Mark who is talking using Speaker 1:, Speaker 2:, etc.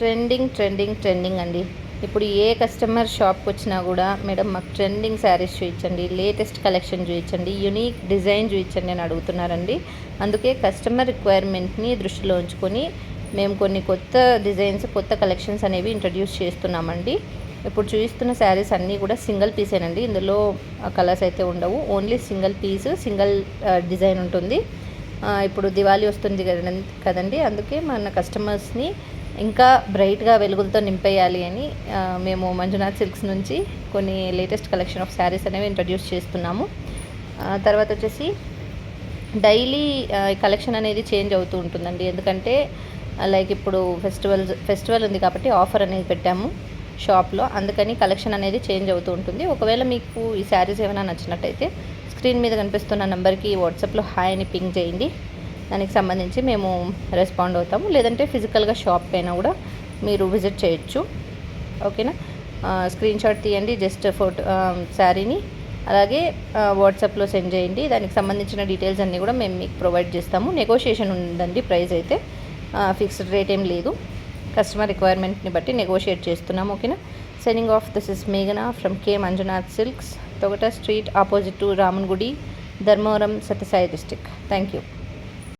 Speaker 1: Trending అండి. ఇప్పుడు ఏ customer షాప్కి వచ్చినా కూడా మేడం మాకు ట్రెండింగ్ శారీస్ చూపించండి, లేటెస్ట్ కలెక్షన్ చూపించండి, యూనిక్ డిజైన్ చూపించండి అని అడుగుతున్నారండి. అందుకే కస్టమర్ రిక్వైర్మెంట్ని దృష్టిలో ఉంచుకొని మేము కొన్ని కొత్త డిజైన్స్, కొత్త కలెక్షన్స్ అనేవి ఇంట్రడ్యూస్ చేస్తున్నామండి. ఇప్పుడు చూపిస్తున్న శారీస్ అన్నీ కూడా సింగిల్ పీసేనండి. ఇందులో కలర్స్ అయితే ఉండవు. Only single piece, single design ఉంటుంది. ఇప్పుడు దివాళీ వస్తుంది కదండి, అందుకే మన కస్టమర్స్ని ఇంకా బ్రైట్గా వెలుగులతో నింపేయాలి అని మేము మంజునాథ్ సిల్క్స్ నుంచి కొన్ని లేటెస్ట్ కలెక్షన్ ఆఫ్ శారీస్ అనేవి ఇంట్రడ్యూస్ చేస్తున్నాము. తర్వాత వచ్చేసి డైలీ కలెక్షన్ అనేది చేంజ్ అవుతూ ఉంటుందండి. ఎందుకంటే లైక్ ఇప్పుడు ఫెస్టివల్ ఉంది కాబట్టి ఆఫర్ అనేది పెట్టాము షాప్లో, అందుకని కలెక్షన్ అనేది చేంజ్ అవుతూ ఉంటుంది. ఒకవేళ మీకు ఈ శారీస్ ఏమైనా నచ్చినట్టయితే స్క్రీన్ మీద కనిపిస్తున్న నెంబర్కి వాట్సాప్లో హాయ్ అని పింగ్ చేయండి. దానికి సంబంధించి మేము రెస్పాండ్ అవుతాము. లేదంటే ఫిజికల్గా షాప్కి అయినా కూడా మీరు విజిట్ చేయొచ్చు. ఓకేనా? స్క్రీన్ షాట్ తీయండి, జస్ట్ ఫోటో శారీని, అలాగే వాట్సాప్లో సెండ్ చేయండి. దానికి సంబంధించిన డీటెయిల్స్ అన్నీ కూడా మేము మీకు ప్రొవైడ్ చేస్తాము. నెగోషియేషన్ ఉందండి, ప్రైస్ అయితే ఫిక్స్డ్ రేట్ ఏం లేదు. కస్టమర్ రిక్వైర్మెంట్ని బట్టి నెగోషియేట్ చేస్తున్నాము. ఓకేనా? సెండింగ్ ఆఫ్, దిస్ ఇస్ మేఘనా from K Manjunath silks, Thogata street, opposite to Ramangudi, Dharmavaram, Sathyasai district. Thank you.